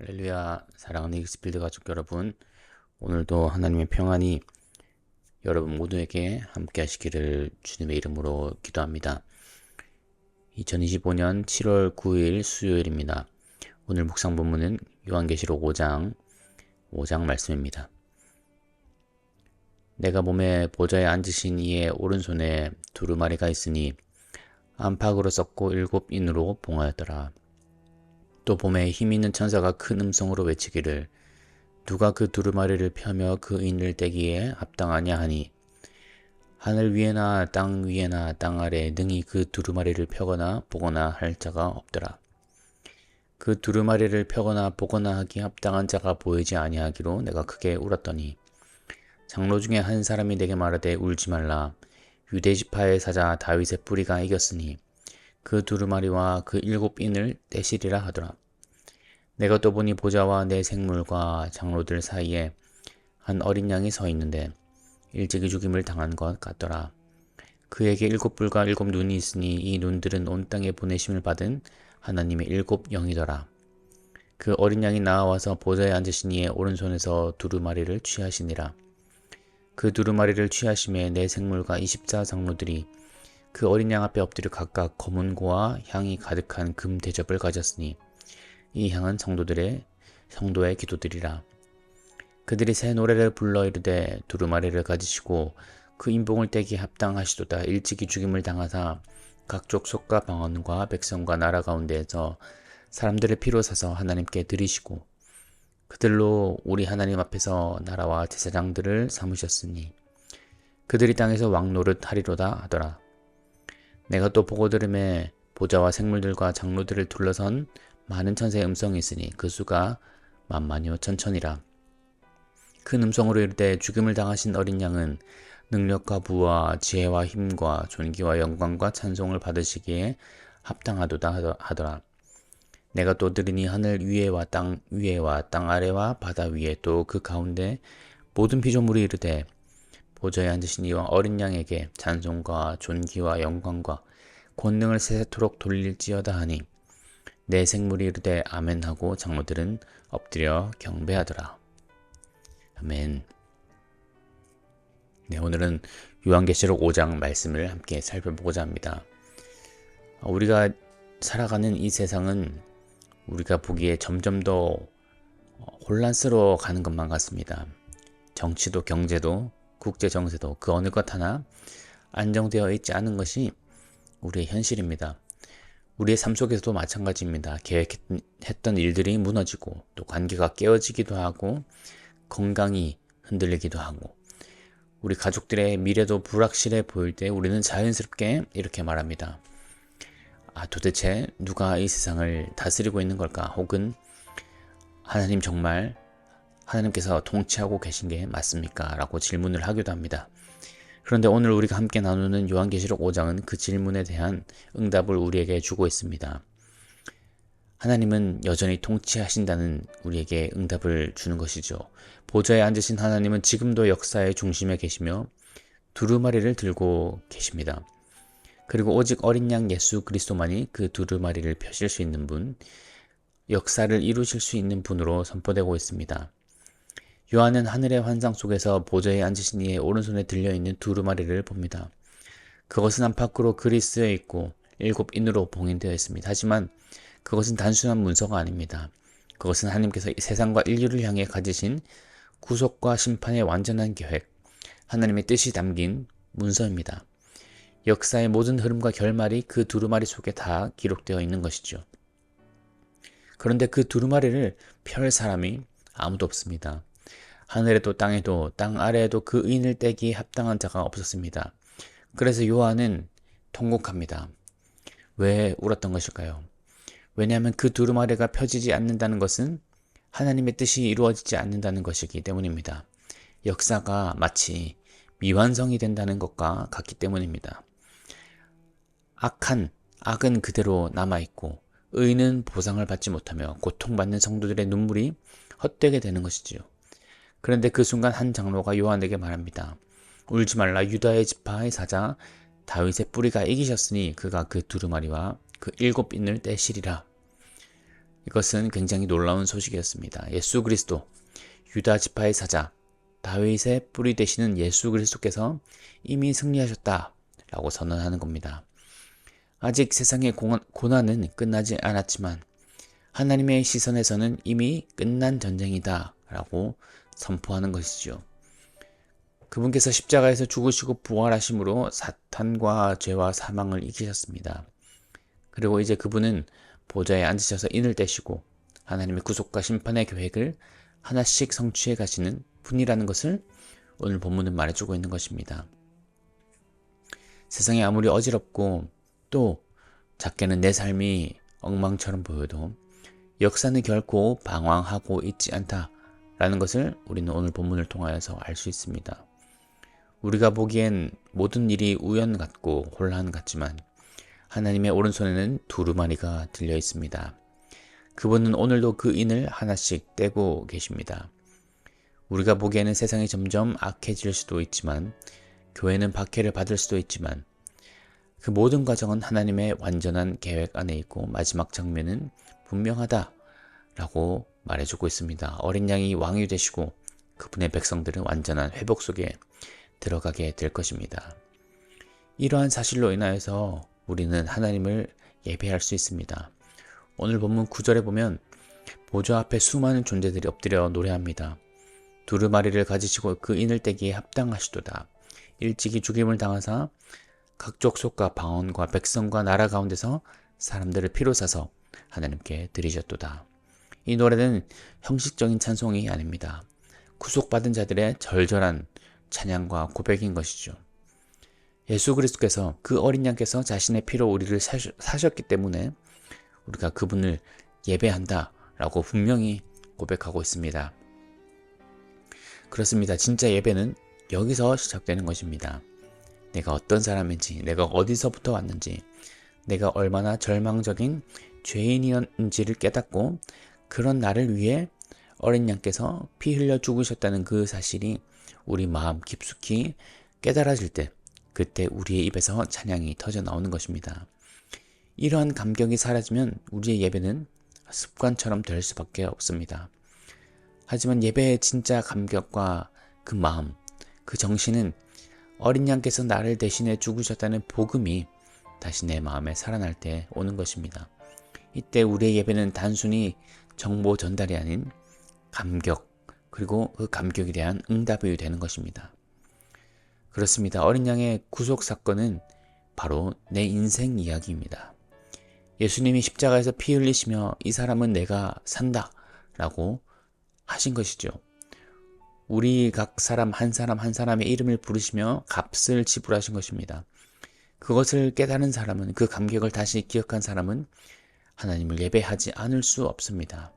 할렐루야. 사랑하는 익스필드 가족 여러분, 오늘도 하나님의 평안이 여러분 모두에게 함께 하시기를 주님의 이름으로 기도합니다. 2025년 7월 9일 수요일입니다. 오늘 묵상 본문은 요한계시록 5장 말씀입니다. 내가 몸에 보좌에 앉으신 이의 오른손에 두루마리가 있으니 안팎으로 썩고 7인으로 봉하였더라. 또 봄에 힘있는 천사가 큰 음성으로 외치기를 누가 그 두루마리를 펴며 그 인을 떼기에 합당하냐 하니 하늘 위에나 땅 위에나 땅 아래에 능히 그 두루마리를 펴거나 보거나 할 자가 없더라. 그 두루마리를 펴거나 보거나 하기 합당한 자가 보이지 아니하기로 내가 크게 울었더니 장로 중에 한 사람이 내게 말하되 울지 말라. 유대 지파의 사자 다윗의 뿌리가 이겼으니 그 두루마리와 그 7인을 떼시리라 하더라. 내가 또 보니 보좌와 내 생물과 장로들 사이에 한 어린 양이 서 있는데 일찍이 죽임을 당한 것 같더라. 그에게 7뿔과 7눈이 있으니 이 눈들은 온 땅에 보내심을 받은 하나님의 7영이더라. 그 어린 양이 나와서 보좌에 앉으신 이의 오른손에서 두루마리를 취하시니라. 그 두루마리를 취하심에 내 생물과 24장로들이 그 어린 양 앞에 엎드려 각각 검은 고와 향이 가득한 금 대접을 가졌으니 이 향은 성도의 기도들이라. 그들이 새 노래를 불러 이르되 두루마리를 가지시고 그 인봉을 떼기 합당하시도다. 일찍이 죽임을 당하사 각 족속과 방언과 백성과 나라 가운데에서 사람들의 피로 사서 하나님께 드리시고 그들로 우리 하나님 앞에서 나라와 제사장들을 삼으셨으니 그들이 땅에서 왕 노릇 하리로다 하더라. 내가 또 보고 들음에 보좌와 생물들과 장로들을 둘러선 많은 천사의 음성이 있으니 그 수가 만만이요 천천이라. 큰 음성으로 이르되 죽임을 당하신 어린 양은 능력과 부와 지혜와 힘과 존귀와 영광과 찬송을 받으시기에 합당하도다 하더라. 내가 또 들으니 하늘 위에와 땅 위에와 땅 아래와 바다 위에 또 그 가운데 모든 피조물이 이르되 보좌에 앉으신 이와 어린 양에게 찬송과 존귀와 영광과 권능을 세세토록 돌릴지어다 하니 내 생물이 이르되 아멘하고 장로들은 엎드려 경배하더라. 아멘. 네, 오늘은 요한계시록 5장 말씀을 함께 살펴보고자 합니다. 우리가 살아가는 이 세상은 우리가 보기에 점점 더 혼란스러워 가는 것만 같습니다. 정치도 경제도 국제 정세도 그 어느 것 하나 안정되어 있지 않은 것이 우리의 현실입니다. 우리의 삶 속에서도 마찬가지입니다. 계획했던 일들이 무너지고 또 관계가 깨어지기도 하고 건강이 흔들리기도 하고 우리 가족들의 미래도 불확실해 보일 때 우리는 자연스럽게 이렇게 말합니다. 도대체 누가 이 세상을 다스리고 있는 걸까? 혹은 하나님 정말 하나님께서 통치하고 계신 게 맞습니까? 라고 질문을 하기도 합니다. 그런데 오늘 우리가 함께 나누는 요한계시록 5장은 그 질문에 대한 응답을 우리에게 주고 있습니다. 하나님은 여전히 통치하신다는 우리에게 응답을 주는 것이죠. 보좌에 앉으신 하나님은 지금도 역사의 중심에 계시며 두루마리를 들고 계십니다. 그리고 오직 어린 양 예수 그리스도만이 그 두루마리를 펴실 수 있는 분, 역사를 이루실 수 있는 분으로 선포되고 있습니다. 요한은 하늘의 환상 속에서 보좌에 앉으신 이의 오른손에 들려있는 두루마리를 봅니다. 그것은 안팎으로 글이 쓰여 있고 7인으로 봉인되어 있습니다. 하지만 그것은 단순한 문서가 아닙니다. 그것은 하나님께서 세상과 인류를 향해 가지신 구속과 심판의 완전한 계획, 하나님의 뜻이 담긴 문서입니다. 역사의 모든 흐름과 결말이 그 두루마리 속에 다 기록되어 있는 것이죠. 그런데 그 두루마리를 펼 사람이 아무도 없습니다. 하늘에도 땅에도 땅 아래에도 그 인을 떼기에 합당한 자가 없었습니다. 그래서 요한은 통곡합니다. 왜 울었던 것일까요? 왜냐하면 그 두루마리가 펴지지 않는다는 것은 하나님의 뜻이 이루어지지 않는다는 것이기 때문입니다. 역사가 마치 미완성이 된다는 것과 같기 때문입니다. 악은 그대로 남아있고 의는 보상을 받지 못하며 고통받는 성도들의 눈물이 헛되게 되는 것이지요. 그런데 그 순간 한 장로가 요한에게 말합니다. 울지 말라. 유다의 지파의 사자 다윗의 뿌리가 이기셨으니 그가 그 두루마리와 그 7인을 떼시리라. 이것은 굉장히 놀라운 소식이었습니다. 예수 그리스도, 유다 지파의 사자, 다윗의 뿌리 되시는 예수 그리스도께서 이미 승리하셨다라고 선언하는 겁니다. 아직 세상의 고난은 끝나지 않았지만 하나님의 시선에서는 이미 끝난 전쟁이다 라고 선포하는 것이죠. 그분께서 십자가에서 죽으시고 부활하심으로 사탄과 죄와 사망을 이기셨습니다. 그리고 이제 그분은 보좌에 앉으셔서 인을 떼시고 하나님의 구속과 심판의 계획을 하나씩 성취해 가시는 분이라는 것을 오늘 본문은 말해주고 있는 것입니다. 세상이 아무리 어지럽고 또 작게는 내 삶이 엉망처럼 보여도 역사는 결코 방황하고 있지 않다라는 것을 우리는 오늘 본문을 통하여서 알 수 있습니다. 우리가 보기엔 모든 일이 우연 같고 혼란 같지만 하나님의 오른손에는 두루마리가 들려 있습니다. 그분은 오늘도 그 인을 하나씩 떼고 계십니다. 우리가 보기에는 세상이 점점 악해질 수도 있지만 교회는 박해를 받을 수도 있지만 그 모든 과정은 하나님의 완전한 계획 안에 있고 마지막 장면은 분명하다라고 말해주고 있습니다. 어린 양이 왕이 되시고 그분의 백성들은 완전한 회복 속에 들어가게 될 것입니다. 이러한 사실로 인하여서 우리는 하나님을 예배할 수 있습니다. 오늘 본문 9절에 보면 보좌 앞에 수많은 존재들이 엎드려 노래합니다. 두루마리를 가지시고 그 인을 떼기에 합당하시도다. 일찍이 죽임을 당하사 각 족속과 방언과 백성과 나라 가운데서 사람들을 피로 사서 하나님께 드리셨도다. 이 노래는 형식적인 찬송이 아닙니다. 구속받은 자들의 절절한 찬양과 고백인 것이죠. 예수 그리스도께서 그 어린 양께서 자신의 피로 우리를 사셨기 때문에 우리가 그분을 예배한다 라고 분명히 고백하고 있습니다. 그렇습니다. 진짜 예배는 여기서 시작되는 것입니다. 내가 어떤 사람인지, 내가 어디서부터 왔는지, 내가 얼마나 절망적인 죄인이었는지를 깨닫고 그런 나를 위해 어린 양께서 피 흘려 죽으셨다는 그 사실이 우리 마음 깊숙이 깨달아질 때 그때 우리의 입에서 찬양이 터져 나오는 것입니다. 이러한 감격이 사라지면 우리의 예배는 습관처럼 될 수밖에 없습니다. 하지만 예배의 진짜 감격과 그 마음, 그 정신은 어린 양께서 나를 대신해 죽으셨다는 복음이 다시 내 마음에 살아날 때 오는 것입니다. 이때 우리의 예배는 단순히 정보 전달이 아닌 감격, 그리고 그 감격에 대한 응답이 되는 것입니다. 그렇습니다. 어린 양의 구속 사건은 바로 내 인생 이야기입니다. 예수님이 십자가에서 피 흘리시며 이 사람은 내가 산다 라고 하신 것이죠. 우리 각 사람 한 사람 한 사람의 이름을 부르시며 값을 지불하신 것입니다. 그것을 깨달은 사람은, 그 감격을 다시 기억한 사람은 하나님을 예배하지 않을 수 없습니다.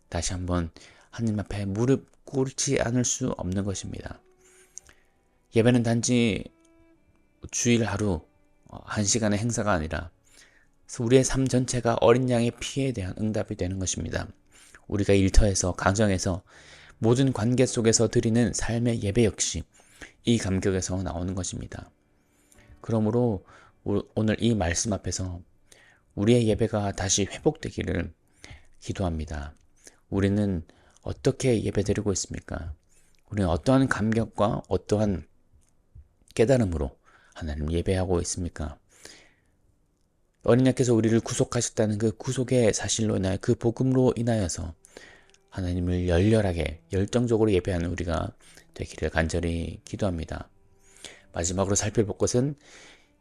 다시 한번 하나님 앞에 무릎 꿇지 않을 수 없는 것입니다. 예배는 단지 주일 하루 한 시간의 행사가 아니라 우리의 삶 전체가 어린 양의 피에 대한 응답이 되는 것입니다. 우리가 일터에서, 가정에서, 모든 관계 속에서 드리는 삶의 예배 역시 이 감격에서 나오는 것입니다. 그러므로 오늘 이 말씀 앞에서 우리의 예배가 다시 회복되기를 기도합니다. 우리는 어떻게 예배드리고 있습니까? 우리는 어떠한 감격과 어떠한 깨달음으로 하나님 예배하고 있습니까? 어린 양께서 우리를 구속하셨다는 그 구속의 사실로 인하여, 그 복음으로 인하여서 하나님을 열렬하게 열정적으로 예배하는 우리가 되기를 간절히 기도합니다. 마지막으로 살펴볼 것은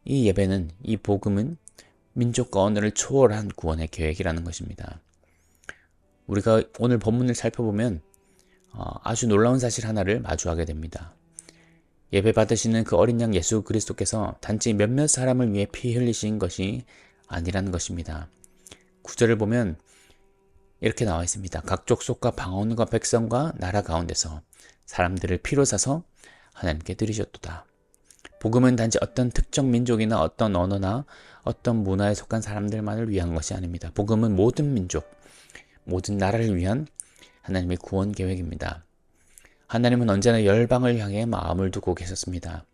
이 예배는, 이 복음은 민족과 언어를 초월한 구원의 계획이라는 것입니다. 우리가 오늘 본문을 살펴보면 아주 놀라운 사실 하나를 마주하게 됩니다. 예배 받으시는 그 어린 양 예수 그리스도께서 단지 몇몇 사람을 위해 피 흘리신 것이 아니라는 것입니다. 9절을 보면 이렇게 나와 있습니다. 각 족속과 방언과 백성과 나라 가운데서 사람들을 피로 사서 하나님께 드리셨도다. 복음은 단지 어떤 특정 민족이나 어떤 언어나 어떤 문화에 속한 사람들만을 위한 것이 아닙니다. 복음은 모든 민족, 모든 나라를 위한 하나님의 구원 계획입니다. 하나님은 언제나 열방을 향해 마음을 두고 계셨습니다.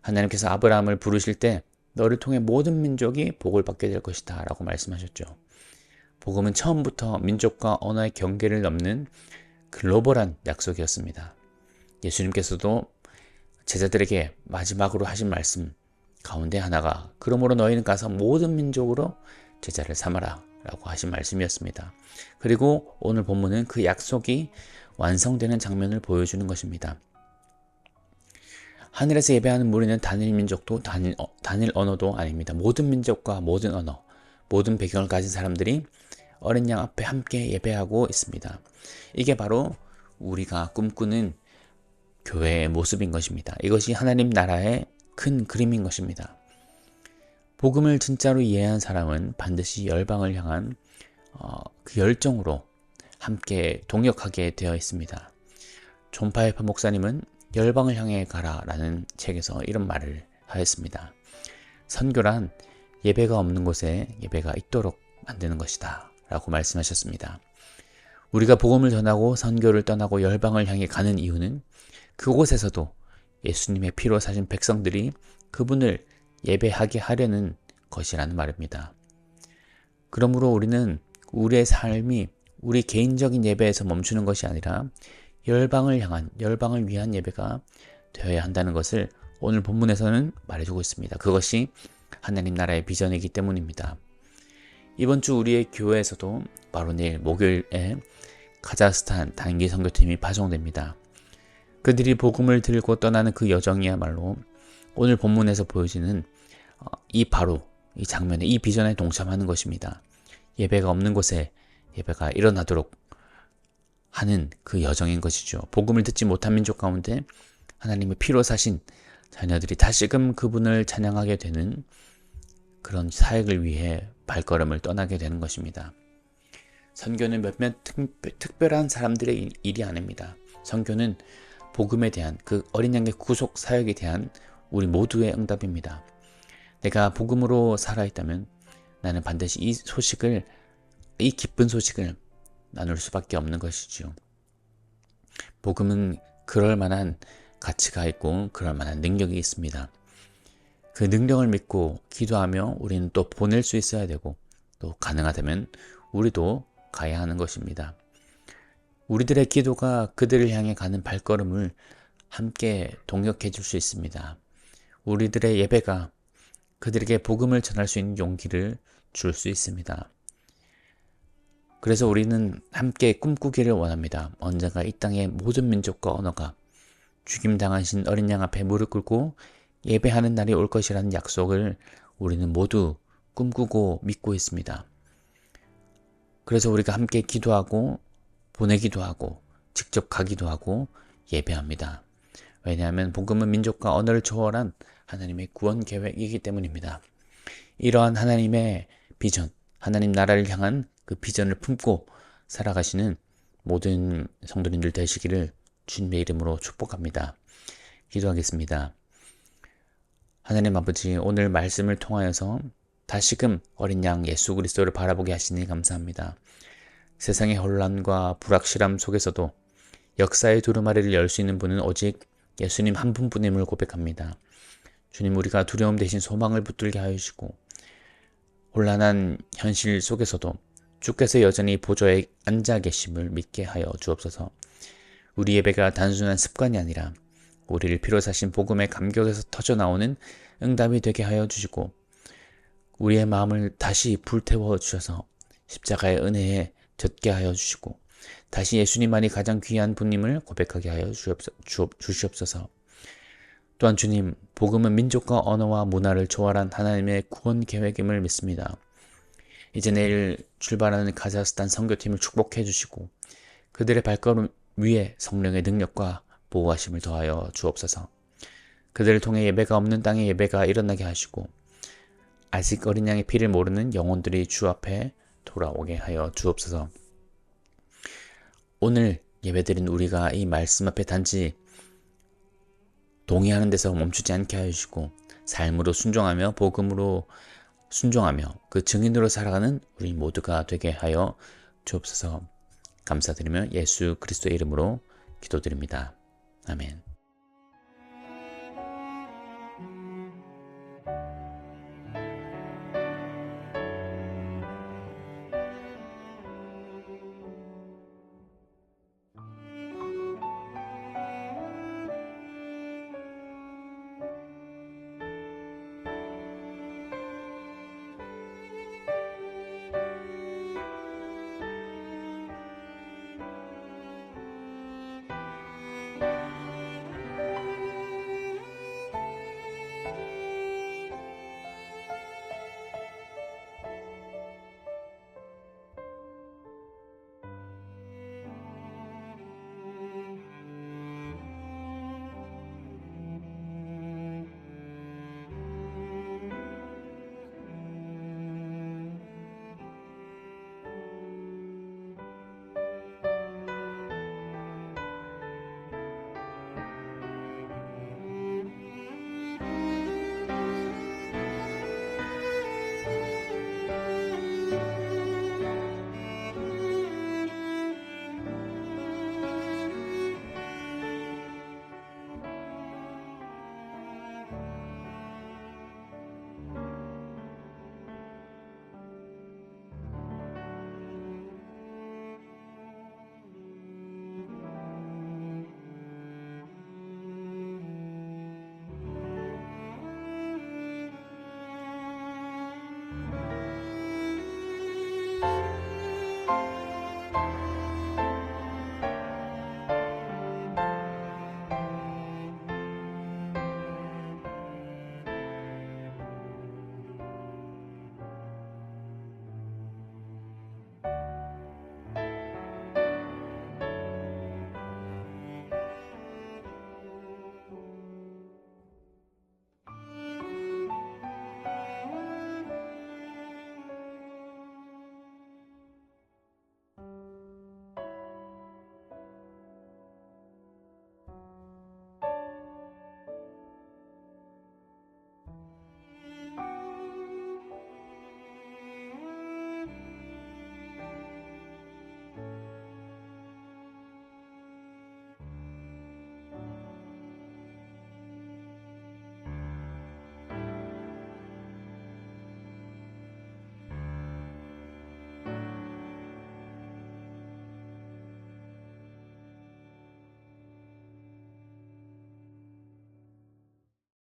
하나님께서 아브라함을 부르실 때 너를 통해 모든 민족이 복을 받게 될 것이다 라고 말씀하셨죠. 복음은 처음부터 민족과 언어의 경계를 넘는 글로벌한 약속이었습니다. 예수님께서도 제자들에게 마지막으로 하신 말씀 가운데 하나가 그러므로 너희는 가서 모든 민족으로 제자를 삼아라 라고 하신 말씀이었습니다. 그리고 오늘 본문은 그 약속이 완성되는 장면을 보여주는 것입니다. 하늘에서 예배하는 무리는 단일 민족도 단일 언어도 아닙니다. 모든 민족과 모든 언어, 모든 배경을 가진 사람들이 어린 양 앞에 함께 예배하고 있습니다. 이게 바로 우리가 꿈꾸는 교회의 모습인 것입니다. 이것이 하나님 나라의 큰 그림인 것입니다. 복음을 진짜로 이해한 사람은 반드시 열방을 향한 그 열정으로 함께 동역하게 되어 있습니다. 존 파이퍼 목사님은 열방을 향해 가라 라는 책에서 이런 말을 하였습니다. 선교란 예배가 없는 곳에 예배가 있도록 만드는 것이다 라고 말씀하셨습니다. 우리가 복음을 전하고 선교를 떠나고 열방을 향해 가는 이유는 그곳에서도 예수님의 피로 사신 백성들이 그분을 예배하게 하려는 것이라는 말입니다. 그러므로 우리는 우리의 삶이 우리 개인적인 예배에서 멈추는 것이 아니라 열방을 향한, 열방을 위한 예배가 되어야 한다는 것을 오늘 본문에서는 말해주고 있습니다. 그것이 하나님 나라의 비전이기 때문입니다. 이번 주 우리의 교회에서도 바로 내일 목요일에 카자흐스탄 단기 선교팀이 파송됩니다. 그들이 복음을 들고 떠나는 그 여정이야말로 오늘 본문에서 보여지는 이 장면에, 이 비전에 동참하는 것입니다. 예배가 없는 곳에 예배가 일어나도록 하는 그 여정인 것이죠. 복음을 듣지 못한 민족 가운데 하나님의 피로 사신 자녀들이 다시금 그분을 찬양하게 되는 그런 사역을 위해 발걸음을 떠나게 되는 것입니다. 선교는 몇몇 특별한 사람들의 일이 아닙니다. 선교는 복음에 대한 그 어린 양의 구속 사역에 대한 우리 모두의 응답입니다. 내가 복음으로 살아있다면 나는 반드시 이 기쁜 소식을 나눌 수밖에 없는 것이죠. 복음은 그럴 만한 가치가 있고 그럴 만한 능력이 있습니다. 그 능력을 믿고 기도하며 우리는 또 보낼 수 있어야 되고 또 가능하다면 우리도 가야 하는 것입니다. 우리들의 기도가 그들을 향해 가는 발걸음을 함께 동역해 줄 수 있습니다. 우리들의 예배가 그들에게 복음을 전할 수 있는 용기를 줄 수 있습니다. 그래서 우리는 함께 꿈꾸기를 원합니다. 언젠가 이 땅의 모든 민족과 언어가 죽임당하신 어린 양 앞에 무릎 꿇고 예배하는 날이 올 것이라는 약속을 우리는 모두 꿈꾸고 믿고 있습니다. 그래서 우리가 함께 기도하고 보내기도 하고 직접 가기도 하고 예배합니다. 왜냐하면 복음은 민족과 언어를 초월한 하나님의 구원 계획이기 때문입니다. 이러한 하나님의 비전, 하나님 나라를 향한 그 비전을 품고 살아가시는 모든 성도님들 되시기를 주님의 이름으로 축복합니다. 기도하겠습니다. 하나님 아버지, 오늘 말씀을 통하여서 다시금 어린 양 예수 그리스도를 바라보게 하시니 감사합니다. 세상의 혼란과 불확실함 속에서도 역사의 두루마리를 열 수 있는 분은 오직 예수님 한 분뿐임을 고백합니다. 주님, 우리가 두려움 대신 소망을 붙들게 하여 주시고 혼란한 현실 속에서도 주께서 여전히 보좌에 앉아 계심을 믿게 하여 주옵소서. 우리 예배가 단순한 습관이 아니라 우리를 피로 사신 복음의 감격에서 터져나오는 응답이 되게 하여 주시고 우리의 마음을 다시 불태워 주셔서 십자가의 은혜에 젖게 하여 주시고 다시 예수님만이 가장 귀한 분임을 고백하게 하여 주시옵소서. 또한 주님, 복음은 민족과 언어와 문화를 초월한 하나님의 구원 계획임을 믿습니다. 이제 내일 출발하는 카자흐스탄 선교팀을 축복해 주시고 그들의 발걸음 위에 성령의 능력과 보호하심을 더하여 주옵소서. 그들을 통해 예배가 없는 땅에 예배가 일어나게 하시고 아직 어린 양의 피를 모르는 영혼들이 주 앞에 돌아오게 하여 주옵소서. 오늘 예배드린 우리가 이 말씀 앞에 단지 동의하는 데서 멈추지 않게 하여 주시고 삶으로 순종하며 복음으로 순종하며 그 증인으로 살아가는 우리 모두가 되게 하여 주옵소서. 감사드리며 예수 그리스도의 이름으로 기도드립니다. 아멘.